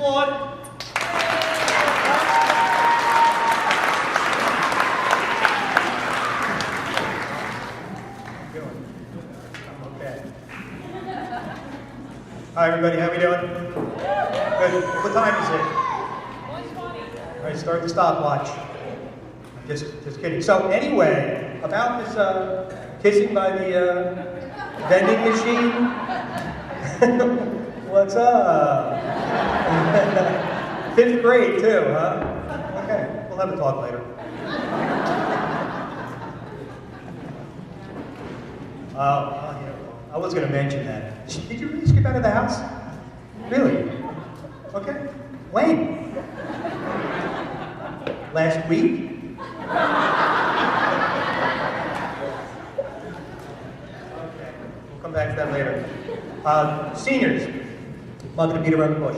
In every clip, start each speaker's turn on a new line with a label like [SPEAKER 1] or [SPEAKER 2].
[SPEAKER 1] applaud. Okay. Hi everybody, how we doing? Good. What time is it? 1:20. All right, start the stopwatch. Just kidding. So anyway, about this kissing by the vending machine. What's up? 5th grade too, huh? Okay, we'll have a talk later. Yeah. I was going to mention that. Did you really skip out of the house? Really? Okay. When? Last week? Okay, we'll come back to that later. Seniors, I'm not going to beat around the bush.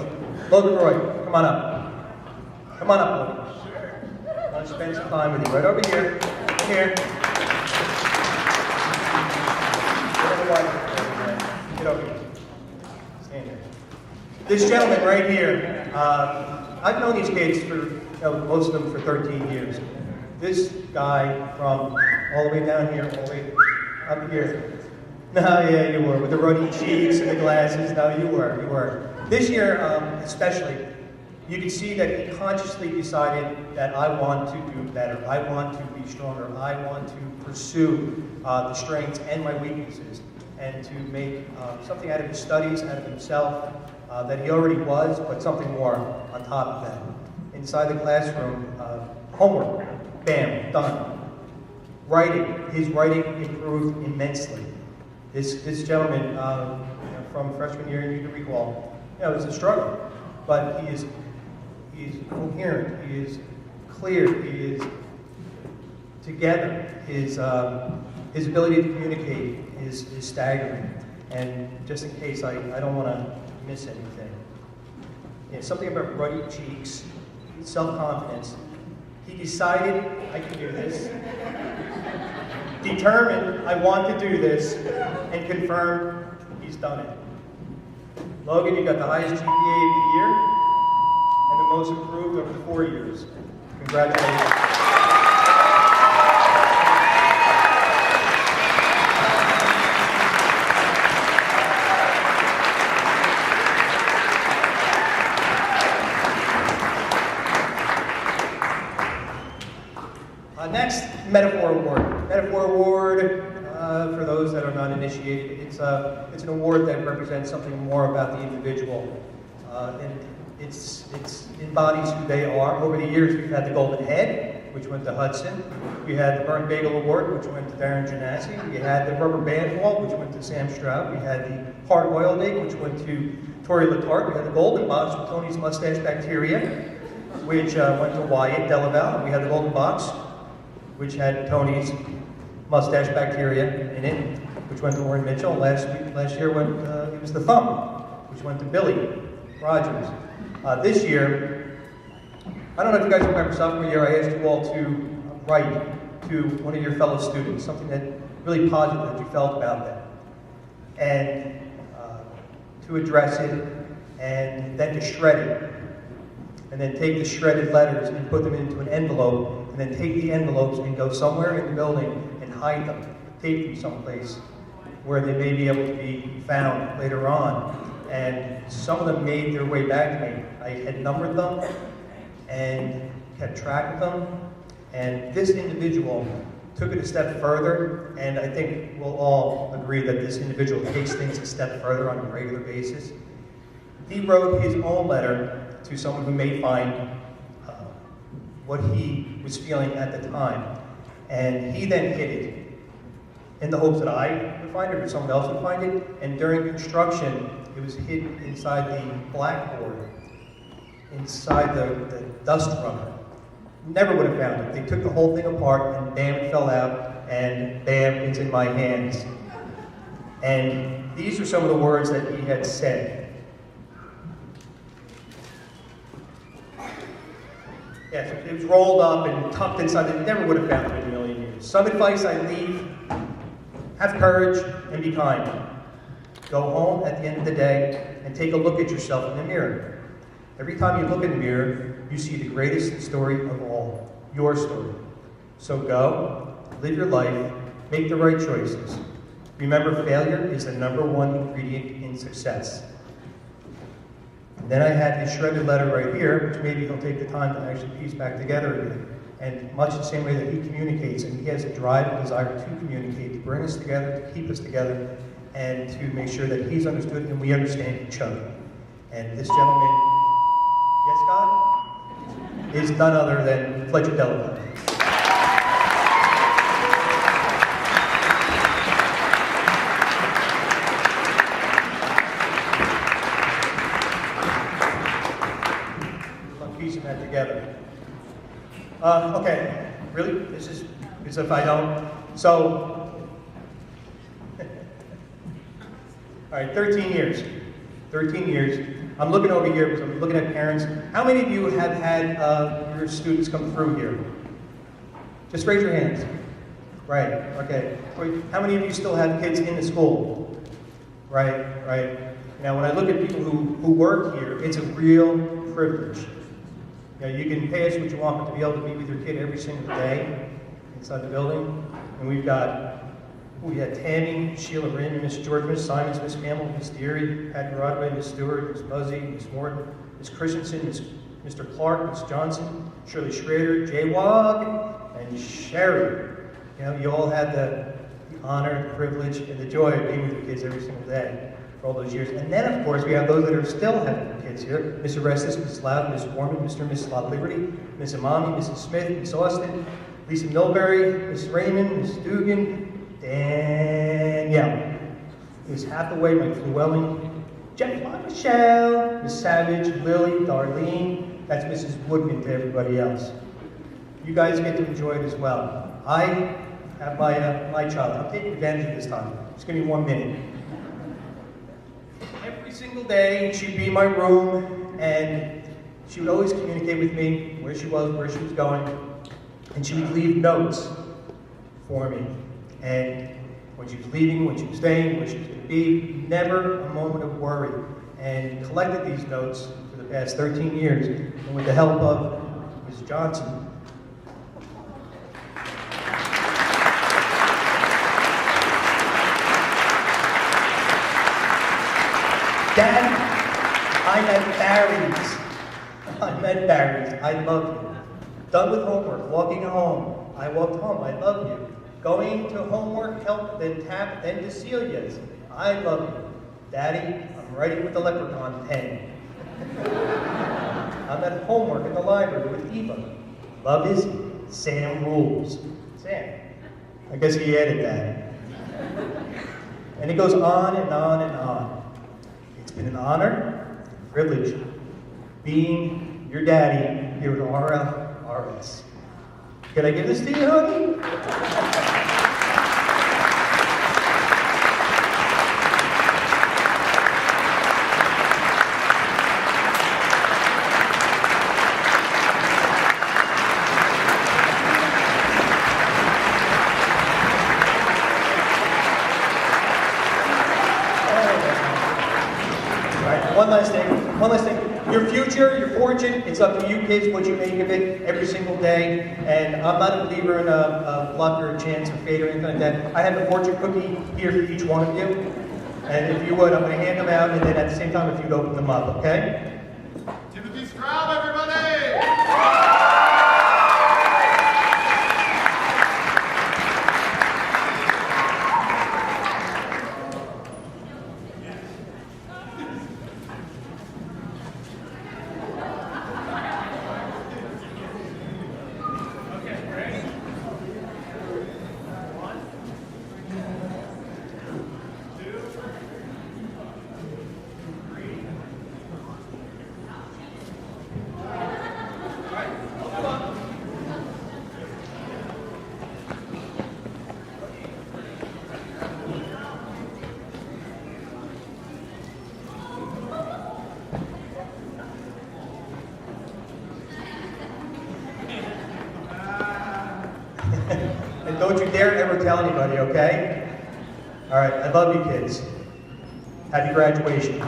[SPEAKER 1] Logan Roy, come on up. Come on up, Logan. I want to spend some time with you. Right over here. Come here. Get over here. Stand here. This gentleman right here, I've known these kids for, most of them for 13 years. This guy from all the way down here, all the way up here. No, yeah, you were. With the ruddy cheeks and the glasses. No, you were. This year, especially, you can see that he consciously decided that I want to do better. I want to be stronger. I want to pursue the strengths and my weaknesses, and to make something out of his studies, out of himself, that he already was, but something more on top of that. Inside the classroom, homework, bam, done. Writing, his writing improved immensely. This gentleman, from freshman year, you can recall, it was a struggle, but he is coherent, he is clear, he is together. His ability to communicate is staggering. And just in case I don't want to miss anything. Something about ruddy cheeks, self-confidence. He decided, I can do this. Determined, I want to do this, and confirmed, he's done it. Logan, you got the highest GPA of the year, and the most improved over the 4 years. Congratulations. Next, Metaphor Award. Metaphor Award, for those that are not initiated, it's an award that represents something more about the individual. And it embodies who they are. Over the years, we've had the Golden Head, which went to Hudson. We had the Burnt Bagel Award, which went to Darren Janassi. We had the Rubber Band Ball, which went to Sam Stroud. We had the Hard Boiled Egg, which went to Tori Letarte. We had the Golden Box with Tony's Mustache Bacteria, which went to Wyatt Delaval. We had the Golden Box, which had Tony's Mustache Bacteria in it, which went to Warren Mitchell. Last year it was the Thumb, which went to Billy Rogers. This year, I don't know if you guys remember sophomore year, I asked you all to write to one of your fellow students, something that really positive that you felt about them, and to address it, and then to shred it, and then take the shredded letters and put them into an envelope, and then take the envelopes and go somewhere in the building and hide them, tape them someplace where they may be able to be found later on. And some of them made their way back to me. I had numbered them and kept track of them. And this individual took it a step further, and I think we'll all agree that this individual takes things a step further on a regular basis. He wrote his own letter to someone who may find what he was feeling at the time. And he then hid it in the hopes that I would find it or someone else would find it. And during construction, it was hidden inside the blackboard, inside the dust runner. Never would have found it. They took the whole thing apart, and bam, it fell out, and bam, it's in my hands. And these are some of the words that he had said. Yes, it was rolled up and tucked inside. They never would have found it in a million years. Some advice I leave: have courage and be kind. Go home at the end of the day and take a look at yourself in the mirror. Every time you look in the mirror, you see the greatest story of all, your story. So go, live your life, make the right choices. Remember, failure is the #1 ingredient in success. And then I had his shredded letter right here, which maybe he'll take the time to actually piece back together again. And much the same way that he communicates, and he has a drive and desire to communicate, to bring us together, to keep us together, and to make sure that he's understood and we understand each other. And this gentleman, yes, God, is none other than Fletcher Delavan. Piecing that together. Okay, really? This is as if I don't. So, all right, 13 years. 13 years. I'm looking over here because I'm looking at parents. How many of you have had your students come through here? Just raise your hands. Right, okay. How many of you still have kids in the school? Right, right. Now, when I look at people who work here, it's a real privilege. You know, you can pay us what you want, but to be able to be with your kid every single day inside the building. And we had Tammy, Sheila Raymond, Miss George, Miss Simons, Miss Campbell, Miss Deary, Pat Broadway, Miss Stewart, Miss Buzzy, Miss Morton, Miss Christensen, Mr. Clark, Miss Johnson, Shirley Schrader, Jay Wog, and Sherry. You know, you all had the honor, the privilege, and the joy of being with your kids every single day for all those years. And then, of course, we have those that are still having their kids here. Miss Orestes, Miss Loud, Miss Warman, Mr. and Miss Lot Liberty, Miss Amami, Mrs. Smith, Miss Austin, Lisa Milbury, Miss Raymond, Miss Dugan, Danielle, Miss Hathaway, Mike Llewellyn, Jeff Michelle, Miss Savage, Lily, Darlene. That's Mrs. Woodman to everybody else. You guys get to enjoy it as well. I have my child. I'm taking advantage of this time. It's going to be 1 minute. Every single day, she'd be in my room, and she would always communicate with me where she was going, and she would leave notes for me. And when she was leaving, when she was staying, where she was going to be, never a moment of worry. And collected these notes for the past 13 years, and with the help of Ms. Johnson. Dad, I'm at Barry's. I'm at Barry's. I love you. Done with homework, walking home. I walked home. I love you. Going to homework, help, then tap, then to Celia's. I love you. Daddy, I'm writing with the leprechaun pen. I'm at homework in the library with Eva. Love is Sam rules. Sam. I guess he added that. And it goes on and on and on. It's been an honor, a privilege, being your daddy here at RLRS. Can I give this to you, honey? One last thing. Your future, your fortune, it's up to you kids what you make of it every single day. And I'm not a believer in a luck or a chance or fate or anything like that. I have a fortune cookie here for each one of you. And if you would, I'm going to hand them out, and then at the same time, if you'd open them up, okay?
[SPEAKER 2] Timothy Straub, everybody!
[SPEAKER 1] And don't you dare ever tell anybody, okay? All right, I love you kids. Happy graduation.